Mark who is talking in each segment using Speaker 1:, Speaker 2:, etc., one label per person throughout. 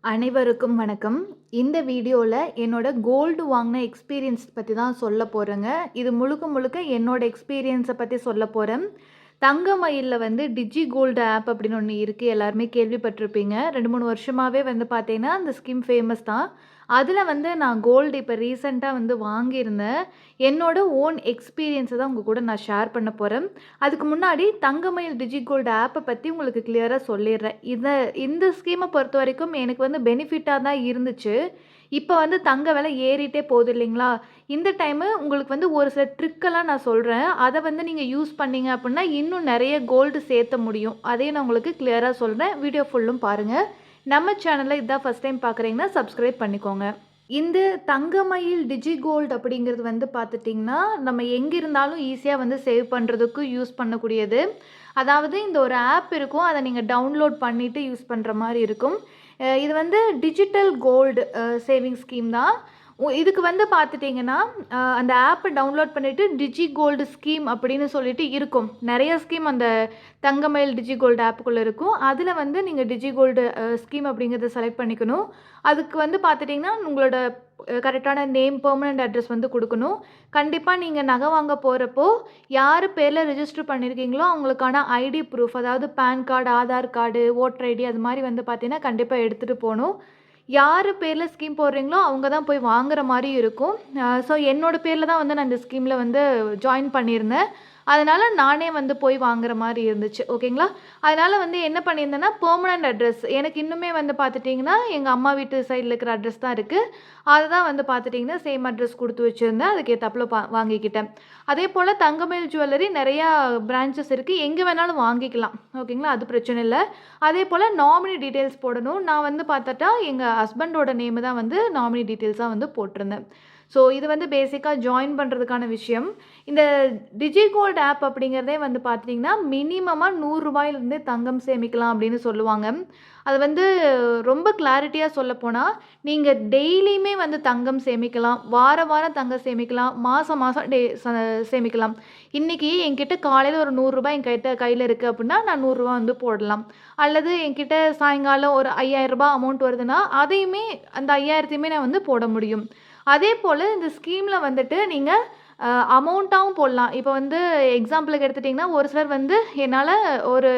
Speaker 1: அனைவருக்கும் வணக்கம். இந்த வீடியோல என்னோட கோல்டு வாங்குன எக்ஸ்பீரியன்ஸ் பத்தி தான் சொல்லப் போறேங்க. இது முழுக்க முழுக்க என்னோட எக்ஸ்பீரியன்ஸ பத்தி சொல்லப் போறேன். தங்கமயில்ல வந்து டிஜி கோல்டு ஆப் அப்படின்னு ஒண்ணு இருக்கு. எல்லாருமே கேள்விப்பட்டிருப்பீங்க. 2, 3 வருஷமாவே வந்து பார்த்தீங்கன்னா, அந்த ஸ்கீம் ஃபேமஸ் தான். அதுல வந்து நான் கோல்டு இப்ப ரீசென்ட்டா வந்து வாங்கியிருந்தேன். என்னோட ஓன் எக்ஸ்பீரியன்ஸ தான் உங்க கூட நான் ஷேர் பண்ண போறேன். அதுக்கு முன்னாடி தங்கமயில் டிஜி கோல்டு ஆப்ப பத்தி உங்களுக்கு கிளியரா சொல்லிர்றேன். இந்த ஸ்கீம பொறுத்தவரைக்கும் எனக்கு வந்து பெனிஃபிட்டா தான் இருந்துச்சு. இப்ப வந்து தங்க விலை ஏறிட்டே போகுது இல்லைங்களா? இந்த டைமு உங்களுக்கு வந்து ஒரு சில ட்ரிக்கெல்லாம் நான் சொல்றேன். அத வந்து நீங்க யூஸ் பண்ணீங்க அப்டின்னா, இன்னும் நெறைய கோல்டு சேர்த்த முடியும். அதையும் நான் உங்களுக்கு கிளியரா சொல்றேன். வீடியோ ஃபுல்லும் பாருங்க. நம்ம சேனல்ல இதான் ஃபர்ஸ்ட் டைம் பார்க்குறீங்கன்னா, சப்ஸ்கிரைப் பண்ணிக்கோங்க. இந்த தங்கமயில் டிஜி கோல்டு அப்படிங்கிறது வந்து பார்த்துட்டிங்கன்னா, நம்ம எங்க இருந்தாலும் ஈஸியா வந்து சேவ் பண்ணுறதுக்கு யூஸ் பண்ணக்கூடியது. அதாவது இந்த ஒரு ஆப் இருக்கும். அத நீங்க டவுன்லோட் பண்ணிட்டு யூஸ் பண்ற மாரி இருக்கும். இது வந்து டிஜிட்டல் கோல்டு சேவிங் ஸ்கீம் தான். இதுக்கு வந்து பார்த்துட்டிங்கன்னா, அந்த ஆப்ப டவுன்லோட் பண்ணிட்டு டிஜி கோல்டு ஸ்கீம் அப்படின்னு சொல்லிட்டு இருக்கும். நெறைய ஸ்கீம் அந்த தங்கமயில் டிஜி கோல்டு ஆப்புக்குள்ள இருக்கும். அதில வந்து நீங்க டிஜி கோல்டு ஸ்கீம் அப்படிங்கிறத செலக்ட் பண்ணிக்கணும். அதுக்கு வந்து பார்த்துட்டிங்கன்னா, உங்களோட கரெக்டான நேம், பெர்மனன்ட் அட்ரஸ் வந்து குடுக்கணும். கண்டிப்பா நீங்க நகை வாங்க போறப்போ, யார் பேர்ல ரிஜிஸ்டர் பண்ணியிருக்கீங்களோ, அவங்களுக்கான ஐடி ப்ரூஃப் அதாவது PAN card, Aadhaar card, voter ID அது மாரி வந்து பார்த்தீங்கன்னா, கண்டிப்பா எடுத்துட்டு போணும். யார் பேர்ல ஸ்கீம் போடுறீங்களோ, அவங்க தான் போய் வாங்குற மாரி இருக்கும். ஸோ என்னோட பேர்ல தான் வந்து நான் இந்த ஸ்கீம்ல வந்து ஜாயின் பண்ணியிருந்தேன். அதனால நானே வந்து போய் வாங்குற மாரி இருந்துச்சு. ஓகேங்களா? அதனால வந்து என்ன பண்ணியிருந்தேன்னா, பெர்மனன்ட் அட்ரஸ் எனக்கு இன்னுமே வந்து பார்த்துட்டிங்கன்னா, எங்க அம்மா வீட்டு சைட்ல இருக்கிற அட்ரஸ் தான் இருக்கு. அத தான் வந்து பார்த்துட்டிங்கன்னா, சேம் அட்ரஸ் குடுத்து வச்சிருந்தேன். அதுக்கேத்தாப்புல வாங்கிக்கிட்டேன். அதேபோல தங்கமயில் ஜுவல்லரி நெறையா பிரான்ச்சஸ் இருக்கு. எங்க வேணாலும் வாங்கிக்கலாம். ஓகேங்களா? அது பிரச்சனை இல்ல. அதேபோல நாமினி டீட்டெயில்ஸ் போடணும். நான் வந்து பார்த்துட்டா, எங்க ஹஸ்பண்டோட நேமு தான் வந்து நாமினி டீட்டெயில்ஸா வந்து போட்டிருந்தேன். ஸோ இது வந்து பேசிக்கா ஜாயின் பண்ணுறதுக்கான விஷயம். இந்த டிஜி கோல்டு ஆப் அப்படிங்கிறதே வந்து பார்த்துட்டிங்கன்னா, மினிமமா ரூ. 100 தங்கம் சேமிக்கலாம் அப்படின்னு சொல்லுவாங்க. அது வந்து ரொம்ப கிளாரிட்டியா சொல்லப்போனா, நீங்க டெய்லியுமே வந்து தங்கம் சேமிக்கலாம். வாரம் வாரம் தங்கம் சேமிக்கலாம். மாசம் மாசம் சேமிக்கலாம். இன்னைக்கு என்கிட்ட காலையில ஒரு ரூ. 100 என்கிட்ட கையில இருக்கு அப்படின்னா, நான் ரூ. 100 வந்து போடலாம். அல்லது என்கிட்ட சாயங்காலம் ஒரு ரூ. 5000 அமௌண்ட் வருதுன்னா, அதையுமே அந்த 5000த்தையுமே நான் வந்து போட முடியும். அதேபோல இந்த ஸ்கீம்ல வந்துட்டு நீங்க அமௌண்ட்டாவும் போடலாம். இப்ப வந்து எக்ஸாம்பிளுக்கு எடுத்துட்டீங்கன்னா, ஒரு சிலர் வந்து என்னால ஒரு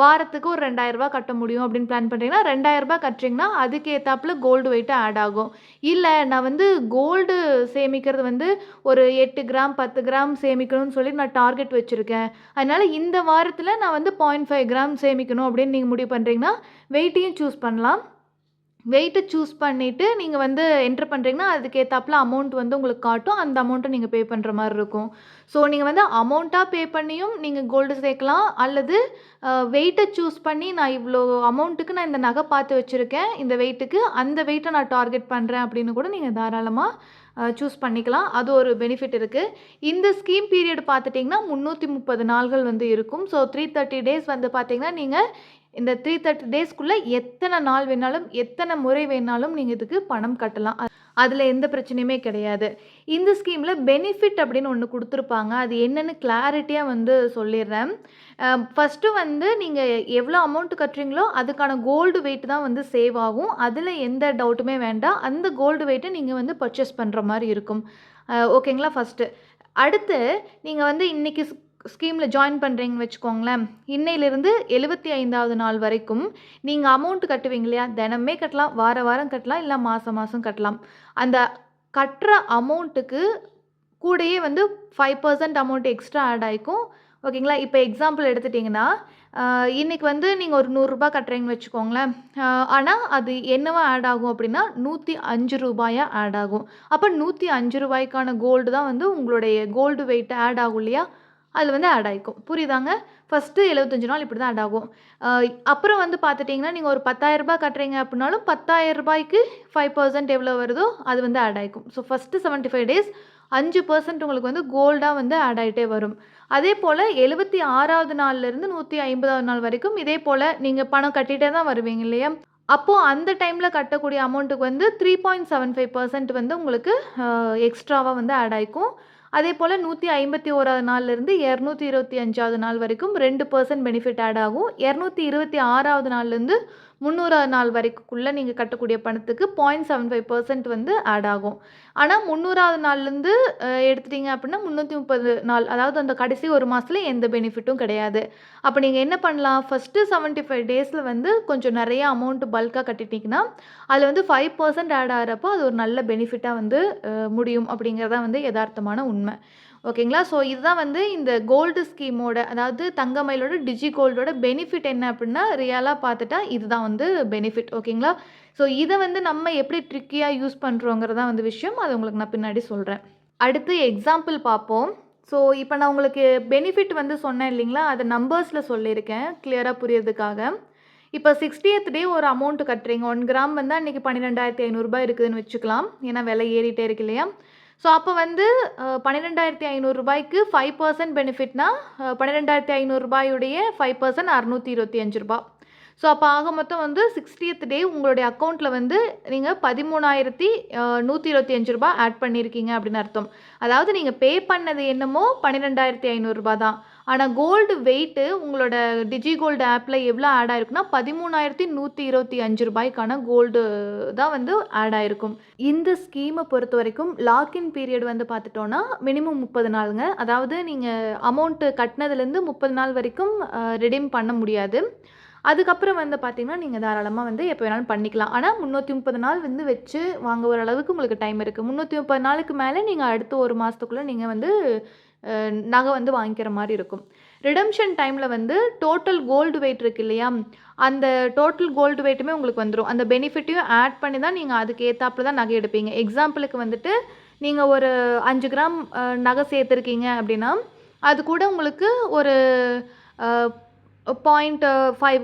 Speaker 1: வாரத்துக்கு ஒரு ரூ. 2000 கட்ட முடியும் அப்படின்னு பிளான் பண்றீங்கன்னா, ரூ. 2000 கட்டுறீங்கன்னா, அதுக்கு ஏத்தாப்புல கோல்டு வெயிட் ஆட் ஆகும். இல்ல நான் வந்து கோல்டு சேமிக்கிறது வந்து ஒரு 8 கிராம், 10 கிராம் சேமிக்கணும்னு சொல்லி நான் டார்கெட் வச்சிருக்கேன். அதனால இந்த வாரத்துல நான் வந்து 0.5 கிராம் சேமிக்கணும் அப்படின்னு நீங்க முடிவு பண்றீங்கன்னா, வெயிட்டையும் சூஸ் பண்ணலாம். வெயிட்ட சூஸ் பண்ணிட்டு, நீங்க வந்து என்டர் பண்றீங்கன்னா, அதுக்கு ஏத்தாப்புல அமௌண்ட் வந்து உங்களுக்கு காட்டும். அந்த அமௌண்ட்ட நீங்க பே பண்ற மாரி இருக்கும். ஸோ, நீங்க வந்து அமௌண்ட்டா பே பண்ணியும் நீங்க கோல்டு சேர்க்கலாம். அல்லது வெயிட்ட சூஸ் பண்ணி, நான் இவ்ளோ அமௌண்ட்டுக்கு நான் இந்த நகை பார்த்து வச்சிருக்கேன். இந்த வெயிட்டுக்கு அந்த வெயிட்ட நான் டார்கெட் பண்றேன் அப்படின்னு கூட நீங்க தாராளமா சூஸ் பண்ணிக்கலாம். அது ஒரு பெனிஃபிட் இருக்கு. இந்த ஸ்கீம் பீரியட் பார்த்துட்டீங்கன்னா, 330 நாள்கள் வந்து இருக்கும். ஸோ, 330 டேஸ் வந்து பார்த்தீங்கன்னா, நீங்க இந்த 330 டேஸ்க்குள்ள எத்தனை நாள் வேணாலும், எத்தனை முறை வேணாலும் நீங்க இதுக்கு பணம் கட்டலாம். அதுல எந்த பிரச்சனையுமே கிடையாது. இந்த ஸ்கீம்ல பெனிஃபிட் அப்படின்னு ஒண்ணு குடுத்துருப்பாங்க. அது என்னன்னு கிளாரிட்டியா வந்து சொல்லிர்றேன். ஃபர்ஸ்ட்டு வந்து நீங்க எவ்வளோ அமௌண்ட் கட்டுறீங்களோ, அதுக்கான கோல்டு வெயிட் தான் வந்து சேவ் ஆகும். அதுல எந்த டவுட்டுமே வேண்டாம். அந்த கோல்டு வெயிட்ட நீங்க வந்து பர்ச்சேஸ் பண்ற மாரி இருக்கும். ஓகேங்களா ஃபர்ஸ்ட்டு. அடுத்து நீங்க வந்து இன்னைக்கு ஸ்கீம்ல ஜாயின் பண்றீங்கன்னு வச்சுக்கோங்களேன். இன்னையிலிருந்து 75வது நாள் வரைக்கும் நீங்க அமௌண்ட் கட்டுவீங்க இல்லையா? தினமே கட்டலாம், வாரம் கட்டலாம், இல்ல மாசம் மாசம் கட்டலாம். அந்த கட்டுற அமௌண்ட்டுக்கு கூடயே வந்து 5% அமௌண்ட் எக்ஸ்ட்ரா ஆட் ஆயிக்கும். ஓகேங்களா? இப்ப எக்ஸாம்பிள் எடுத்துட்டீங்கன்னா, இன்னைக்கு வந்து நீங்க ஒரு ரூ. 100 கட்டுறீங்கன்னு வச்சுக்கோங்களேன். ஆனா அது என்னவா ஆட் ஆகும் அப்படின்னா, ரூ. 105 ஆட் ஆகும். அப்ப ரூ. 105க்கான கோல்டு தான் வந்து உங்களுடைய கோல்டு வெயிட் ஆட் ஆகும் இல்லையா? அது வந்து ஆட் ஆயிக்கும். புரியுதாங்க? ஃபர்ஸ்ட்டு 75 நாள் இப்படி தான் ஆட் ஆகும். அ அப்புறம் வந்து பார்த்துட்டீங்கன்னா, நீங்க ஒரு ரூ. 10,000 கட்டுறீங்க அப்படின்னாலும், ரூ. 10,000க்கு 5% எவ்வளோ வருதோ அது வந்து ஆட் ஆயிக்கும். ஸோ ஃபர்ஸ்ட்டு 75 டேஸ் 5% உங்களுக்கு வந்து கோல்டா வந்து ஆட் ஆயிட்டே வரும். அதேபோல 76வது நாள்லேருந்து 150வது நாள் வரைக்கும் இதே போல நீங்க பணம் கட்டிட்டே தான் வருவீங்க இல்லையா? அப்போ அந்த டைம்ல கட்டக்கூடிய அமௌண்ட்டுக்கு வந்து 3.75% வந்து உங்களுக்கு எக்ஸ்ட்ராவா வந்து ஆட் ஆயிக்கும். அதேபோல 151வது நாள்லேருந்து 225வது நாள் வரைக்கும் 2% பெனிஃபிட் ஆட் ஆகும். 226வது நாள்லேருந்து 300வது நாள் வரைக்குள்ள நீங்கள் கட்டக்கூடிய பணத்துக்கு 0.75% வந்து ஆட் ஆகும். ஆனால் 300வது நாள்லேருந்து எடுத்துட்டீங்க அப்படின்னா 330 நாள், அதாவது அந்த கடைசி ஒரு மாதத்துல எந்த பெனிஃபிட்டும் கிடையாது. அப்போ நீங்கள் என்ன பண்ணலாம், ஃபஸ்ட்டு 75 டேஸில் வந்து கொஞ்சம் நிறைய அமௌண்ட் பல்காக கட்டிட்டீங்கன்னா அதில் வந்து 5% ஆட் ஆகிறப்போ அது ஒரு நல்ல பெனிஃபிட்டாக வந்து முடியும் அப்படிங்கிறதான் வந்து யதார்த்தமான உண்மை. ஓகேங்களா? ஸோ இதுதான் வந்து இந்த கோல்டு ஸ்கீமோட, அதாவது தங்கமயிலோட டிஜி கோல்டோட பெனிஃபிட் என்ன அப்படின்னா, ரியலாக பார்த்துட்டா இதுதான் வந்து பெனிஃபிட். ஓகேங்களா? ஸோ இதை வந்து நம்ம எப்படி ட்ரிக்கியாக யூஸ் பண்ணுறோங்கிறதான் வந்து விஷயம். அது உங்களுக்கு நான் பின்னாடி சொல்கிறேன். அடுத்து எக்ஸாம்பிள் பார்ப்போம். ஸோ இப்போ நான் உங்களுக்கு பெனிஃபிட் வந்து சொன்னேன் இல்லைங்களா, அதை நம்பர்ஸில் சொல்லியிருக்கேன் கிளியராக புரியறதுக்காக. இப்போ 60th டே ஒரு அமௌண்ட் கட்டுறீங்க. 1 கிராம் வந்து அன்றைக்கி 12,500 இருக்குதுன்னு வச்சுக்கலாம். ஏன்னா விலை ஏறிட்டே இருக்கு இல்லையா? ஸோ அப்போ வந்து 12,500 5% பெனிஃபிட்னா 12,500 5% ₹625. ஸோ அப்போ ஆக மொத்தம் வந்து 60th டே உங்களுடைய அக்கௌண்ட்டில் வந்து நீங்கள் 13,125 ஆட் பண்ணியிருக்கீங்க அப்படின்னு அர்த்தம். அதாவது நீங்கள் பே பண்ணது என்னமோ 12,500 தான். ஆனால் கோல்டு வெயிட்டு உங்களோட டிஜி கோல்டு ஆப்பில் எவ்வளோ ஆட் ஆயிருக்குன்னா 13,125 கோல்டு தான் வந்து ஆட் ஆயிருக்கும். இந்த ஸ்கீமை பொறுத்த வரைக்கும் லாக்இன் பீரியட் வந்து பார்த்துட்டோன்னா மினிமம் 30 நாளுங்க. அதாவது நீங்கள் அமௌண்ட்டு கட்டினதுலேருந்து 30 நாள் வரைக்கும் ரெடீம் பண்ண முடியாது. அதுக்கப்புறம் வந்து பார்த்திங்கன்னா நீங்கள் தாராளமாக வந்து எப்போ வேணாலும் பண்ணிக்கலாம். ஆனால் 330 நாள் வந்து வச்சு வாங்க அளவுக்கு உங்களுக்கு டைம் இருக்குது. 330 நாளுக்கு மேலே நீங்கள் அடுத்த ஒரு மாதத்துக்குள்ளே நீங்கள் வந்து நகை வந்து வாங்கிக்கிற மாதிரி இருக்கும். ரிடம்ஷன் டைமில் வந்து டோட்டல் கோல்டு வெயிட் இருக்குது இல்லையா, அந்த டோட்டல் கோல்டு வெயிட்டுமே உங்களுக்கு வந்துடும். அந்த பெனிஃபிட்டையும் ஆட் பண்ணி தான் நீங்கள் அதுக்கு ஏற்றாப்புல தான் நகை எடுப்பீங்க. எக்ஸாம்பிளுக்கு வந்துட்டு நீங்கள் ஒரு 5 கிராம் நகை சேர்த்துருக்கீங்க அப்படின்னா அது கூட உங்களுக்கு ஒரு 0.5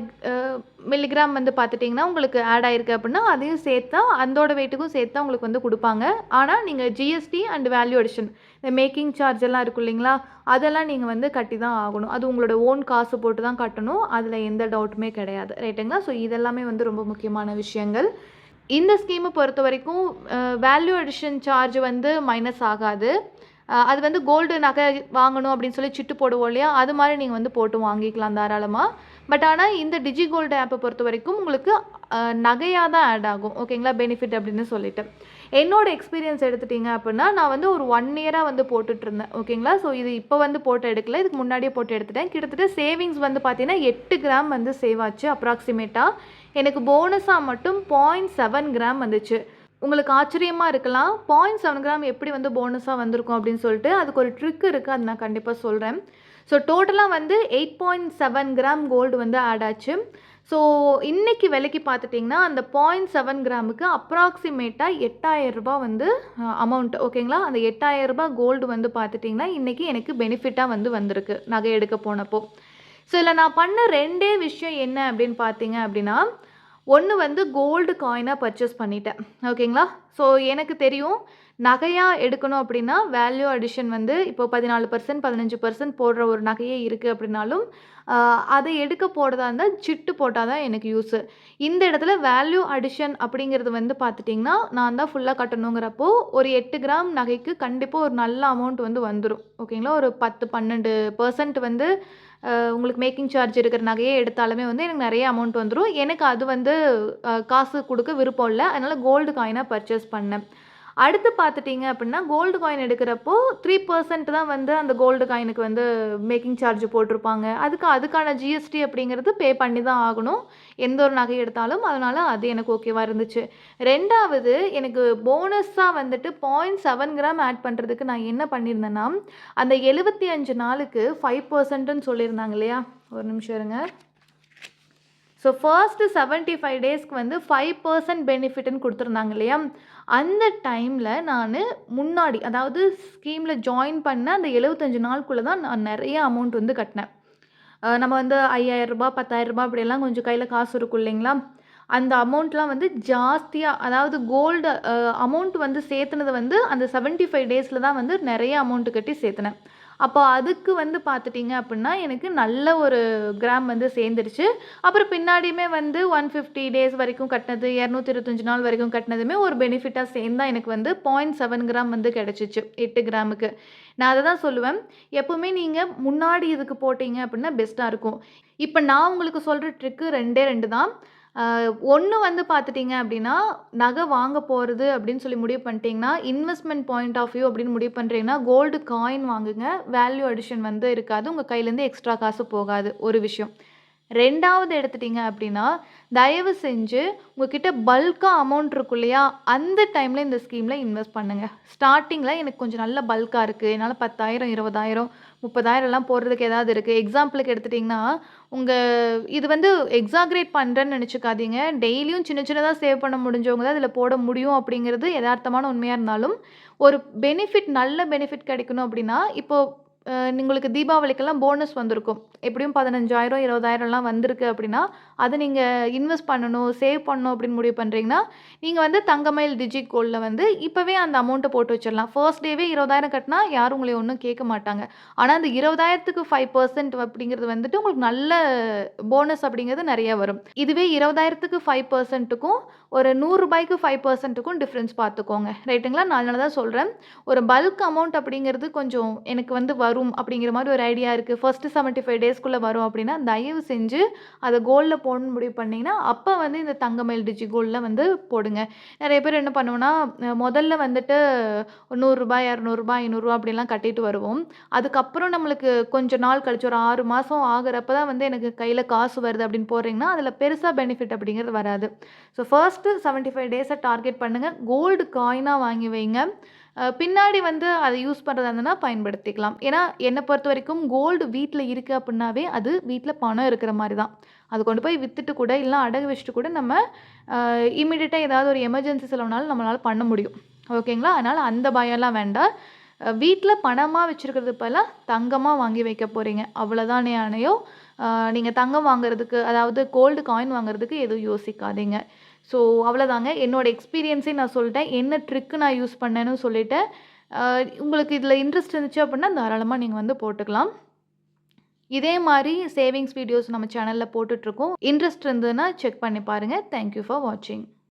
Speaker 1: மில்லிகிராம் வந்து பார்த்துட்டிங்கன்னா உங்களுக்கு ஆட் ஆயிருக்கு அப்படின்னா அதையும் சேர்த்தா அதோட வெயிட்டுக்கும் சேர்த்தா உங்களுக்கு வந்து கொடுப்பாங்க. ஆனால் நீங்கள் ஜிஎஸ்டி அண்ட் வேல்யூ அடிஷன், இந்த மேக்கிங் சார்ஜ் எல்லாம் இருக்கும் இல்லைங்களா, அதெல்லாம் நீங்கள் வந்து கட்டி தான் ஆகணும். அது உங்களோட ஓன் காசு போட்டு தான் கட்டணும். அதில் எந்த டவுட்டுமே கிடையாது. ரைட்டுங்களா? ஸோ இதெல்லாமே வந்து ரொம்ப முக்கியமான விஷயங்கள். இந்த ஸ்கீமை பொறுத்த வரைக்கும் வேல்யூ அடிஷன் சார்ஜ் வந்து மைனஸ் ஆகாது. அது வந்து கோல்டு நகை வாங்கணும் அப்படின்னு சொல்லி சிட்டு போடுவோம் இல்லையா, அது மாதிரி நீங்கள் வந்து போட்டு வாங்கிக்கலாம் தாராளமாக. பட் ஆனால் இந்த டிஜி கோல்டு ஆப்பை பொறுத்த வரைக்கும் உங்களுக்கு நகையாக தான் ஆட் ஆகும். ஓகேங்களா? பெனிஃபிட் அப்படின்னு சொல்லிட்டு என்னோடய எக்ஸ்பீரியன்ஸ் எடுத்துட்டிங்க அப்படின்னா நான் வந்து ஒரு 1 இயராக வந்து போட்டுட்ருந்தேன். ஓகேங்களா? ஸோ இது இப்போ வந்து போட்டு எடுக்கல, இதுக்கு முன்னாடியே போட்டு எடுத்துட்டேன். கிட்டத்தட்ட சேவிங்ஸ் வந்து பார்த்தீங்கன்னா 8 கிராம் வந்து சேவ் ஆச்சு அப்ராக்சிமேட்டாக. எனக்கு போனஸாக மட்டும் 0.7 கிராம் வந்துச்சு. உங்களுக்கு ஆச்சரியமாக இருக்கலாம், 0.7 கிராம் எப்படி வந்து போனஸாக வந்திருக்கும் அப்படின்னு சொல்லிட்டு. அதுக்கு ஒரு ட்ரிக் இருக்குது, அது நான் கண்டிப்பாக சொல்கிறேன். ஸோ டோட்டலாக வந்து 8.7 கிராம் கோல்டு வந்து ஆட் ஆச்சு. ஸோ இன்றைக்கி விலைக்கு பார்த்துட்டிங்கன்னா அந்த 0.7 கிராமுக்கு அப்ராக்சிமேட்டாக 8,000 வந்து அமௌண்ட். ஓகேங்களா? அந்த 8,000 கோல்டு வந்து பார்த்துட்டிங்கன்னா இன்றைக்கி எனக்கு பெனிஃபிட்டாக வந்து வந்திருக்கு நகை எடுக்க போனப்போ. ஸோ இதில் நான் பண்ண 2 விஷயம் என்ன அப்படின்னு பார்த்தீங்க அப்படின்னா, ஒன்று வந்து கோல்டு காயினாக பர்ச்சேஸ் பண்ணிட்டேன். ஓகேங்களா? ஸோ எனக்கு தெரியும் நகையாக எடுக்கணும் அப்படின்னா வேல்யூ அடிஷன் வந்து இப்போ 14% 15% போடுற ஒரு நகையே இருக்குது அப்படின்னாலும் அதை எடுக்க போடுறதா இருந்தால் சிட்டு போட்டால் தான் எனக்கு யூஸு. இந்த இடத்துல வேல்யூ அடிஷன் அப்படிங்கிறது வந்து பார்த்துட்டிங்கன்னா நான் தான் ஃபுல்லாக கட்டணுங்கிறப்போ ஒரு 8 கிராம் நகைக்கு கண்டிப்பாக ஒரு நல்ல அமௌண்ட் வந்து வந்துடும். ஓகேங்களா? ஒரு 10-12% வந்து உங்களுக்கு மேக்கிங் சார்ஜ் இருக்கிற நகையே எடுத்தாலுமே வந்து எனக்கு நிறைய அமௌண்ட் வந்துடும். எனக்கு அது வந்து காசு கொடுக்க விருப்பம் இல்லை. அதனால் கோல்டு காயினாக பர்ச்சேஸ் பண்ணேன். அடுத்து பார்த்துட்டிங்க அப்படின்னா கோல்டு காயின் எடுக்கிறப்போ 3% தான் வந்து அந்த கோல்டு காயினுக்கு வந்து மேக்கிங் சார்ஜ் போட்டிருப்பாங்க. அதுக்கான ஜிஎஸ்டி அப்படிங்கிறது பே பண்ணி தான் ஆகணும் எந்த ஒரு நகை எடுத்தாலும். அதனால் அது எனக்கு ஓகேவாக இருந்துச்சு. 2வது எனக்கு போனஸாக வந்துட்டு 0.7 கிராம் ஆட் பண்ணுறதுக்கு நான் என்ன பண்ணியிருந்தேன்னா, அந்த 75 நாளுக்கு 5%ன்னு சொல்லியிருந்தாங்க இல்லையா, ஒரு நிமிஷம் இருங்க. ஸோ ஃபர்ஸ்ட்டு 75 டேஸ்க்கு வந்து 5% பெனிஃபிட்னு கொடுத்துருந்தாங்க இல்லையா, அந்த டைமில் நான் முன்னாடி அதாவது ஸ்கீமில் ஜாயின் பண்ண அந்த 75 நாளுக்குள்ளே தான் நான் நிறைய அமௌண்ட் வந்து கட்டினேன். நம்ம வந்து ₹5,000 ₹10,000 அப்படியெல்லாம் கொஞ்சம் கையில் காசு இருக்கும் இல்லைங்களா, அந்த அமௌண்ட்லாம் வந்து ஜாஸ்தியாக, அதாவது கோல்டு அமௌண்ட் வந்து சேர்த்துனது வந்து அந்த 75 டேஸில் தான் வந்து நிறைய அமௌண்ட்டு கட்டி சேர்த்துனேன். அப்போ அதுக்கு வந்து பார்த்துட்டிங்க அப்படின்னா எனக்கு நல்ல ஒரு கிராம் வந்து சேர்ந்துருச்சு. அப்புறம் பின்னாடியுமே வந்து 150 டேஸ் வரைக்கும் கட்டினது, 225 நாள் வரைக்கும் கட்டினதுமே ஒரு பெனிஃபிட்டாக சேர்ந்தா எனக்கு வந்து 0.7 கிராம் வந்து கிடச்சிச்சு 8 கிராமுக்கு. நான் அதை தான் சொல்லுவேன், எப்போவுமே நீங்கள் முன்னாடி இதுக்கு போட்டிங்க அப்படின்னா பெஸ்ட்டாக இருக்கும். இப்போ நான் உங்களுக்கு சொல்கிற ட்ரிக்கு 2 தான். ஒண்ணு வந்து பார்த்துட்டீங்க அப்படின்னா, நகை வாங்க போறது அப்படின்னு சொல்லி முடிவு பண்ணிட்டீங்கன்னா, இன்வெஸ்ட்மென்ட் பாயிண்ட் ஆஃப் வியூ அப்படின்னு முடிவு பண்றீங்கன்னா, கோல்டு காயின் வாங்குங்க. வேல்யூ அடிஷன் வந்து இருக்காது. உங்க கையிலேருந்து எக்ஸ்ட்ரா காசு போகாது. ஒரு விஷயம். 2வது எடுத்துட்டீங்க அப்படின்னா, தயவு செஞ்சு உங்ககிட்ட பல்க்கா அமௌண்ட் இருக்கும் இல்லையா? அந்த டைம்ல இந்த ஸ்கீம்ல இன்வெஸ்ட் பண்ணுங்க. ஸ்டார்ட்டிங்ல எனக்கு கொஞ்சம் நல்ல பல்க்கா இருக்கு. என்னால 10,000, 20,000, 30,000லாம் போடுறதுக்கு ஏதாவது இருக்கு. எக்ஸாம்பிளுக்கு எடுத்துட்டீங்கன்னா, உங்க இது வந்து எக்ஸாஜரேட் பண்றேன்னு நெனச்சுக்காதீங்க. டெய்லியும் சின்ன சின்னதா சேவ் பண்ண முடிஞ்சவங்க தான் இதில போட முடியும் அப்படிங்கிறது எதார்த்தமான உண்மையா இருந்தாலும், ஒரு பெனிஃபிட் நல்ல பெனிஃபிட் கிடைக்கணும் அப்படின்னா, இப்போ உங்களுக்கு தீபாவளிக்கெல்லாம் போனஸ் வந்திருக்கும். எப்படியும் 15,000, 20,000லாம் வந்திருக்கு அப்படின்னா, அத நீங்க இன்வெஸ்ட் பண்ணணும், சேவ் பண்ணணும் அப்படின்னு முடிவு பண்றீங்கன்னா, நீங்க வந்து தங்கமயில் டிஜி கோல்ட்ல வந்து இப்பவே அந்த அமௌண்ட்ட போட்டு வச்சிரலாம். ஃபர்ஸ்ட் டேவே 20,000 கட்டினா யாரும் உங்கள ஒண்ணும் கேட்க மாட்டாங்க. ஆனா, அந்த 20,000க்கு 5% அப்படிங்கிறது வந்துட்டு உங்களுக்கு நல்ல போனஸ் அப்படிங்கிறது நெறைய வரும். இதுவே 20,000க்கு 5%க்கும் ஒரு ரூ. 100க்கு 5%க்கும் டிஃபரன்ஸ் பார்த்துக்கோங்க. ரைட்டுங்களா? நான் அதனால தான் சொல்றேன். ஒரு பல்க் அமௌண்ட் அப்படிங்கிறது கொஞ்சம் எனக்கு வந்து வரும் அப்படிங்கிற மாரி ஒரு ஐடியா இருக்கு. ஃபர்ஸ்ட் 75 டேஸ்க்குள்ள வரும் அப்படின்னா, தயவு செஞ்சு அத கோல்ட்ல போடணும்னு முடிவு பண்ணீங்கன்னா, அப்ப வந்து இந்த தங்கமயில் டிஜி கோல்ட்ல வந்து போடுங்க. நெறைய பேர் என்ன பண்ணுவோம்னா, முதல்ல வந்துட்டு ரூ. 100, ரூ. 200, ரூ. 500 அப்படிலாம் கட்டிட்டு வருவோம். அதுக்கப்புறம் நம்மளுக்கு கொஞ்ச நாள் கழிச்சு ஒரு 6 மாசம் ஆகுறப்ப தான் வந்து எனக்கு கையில காசு வருது அப்படின்னு போடுறீங்கன்னா, அதில பெருசா பெனிஃபிட் அப்படிங்கிறது வராது. ஸோ ஃபர்ஸ்ட்டு 75 டேஸ டார்கெட் பண்ணுங்க. கோல்டு காயினா வாங்கி வைங்க. பின்னாடி வந்து அத யூஸ் பண்றதா இருந்ததுன்னா பயன்படுத்திக்கலாம். ஏன்னா, என்ன பொறுத்தவரைக்கும் கோல்டு வீட்ல இருக்கு அப்டின்னாவே, அது வீட்ல பணம் இருக்கிற மாரி தான். அத கொண்டு போய் வித்துட்டு கூட, இல்ல அடகு வச்சுட்டு கூட நம்ம இம்மீடியட்டா ஏதாவது ஒரு எமர்ஜென்சி செலவுனாலும் நம்மளால பண்ண முடியும். ஓகேங்களா? அதனால அந்த பயம்லாம் வேண்டாம். வீட்ல பணமா வச்சிருக்கிறதுக்கு பதிலா தங்கமா வாங்கி வைக்க போறீங்க. அவ்வளோதானே ஆணையோ! நீங்க தங்கம் வாங்குறதுக்கு, அதாவது கோல்டு காயின் வாங்குறதுக்கு எதுவும் யோசிக்காதீங்க. ஸோ அவ்வளோதாங்க. என்னோட எக்ஸ்பீரியன்ஸே நான் சொல்லிட்டேன். என்ன ட்ரிக் நான் யூஸ் பண்ணேன்னு சொல்லிட்டேன். அ உங்களுக்கு இதில இன்ட்ரெஸ்ட் இருந்துச்சு அப்டின்னா, தாராளமா நீங்க வந்து போட்டுக்கலாம். இதே மாரி சேவிங்ஸ் வீடியோஸ் நம்ம சேனல்ல போட்டுட்ருக்கோம். இன்ட்ரெஸ்ட் இருந்ததுன்னா செக் பண்ணி பாருங்க. தேங்க் யூ ஃபார் வாட்சிங்.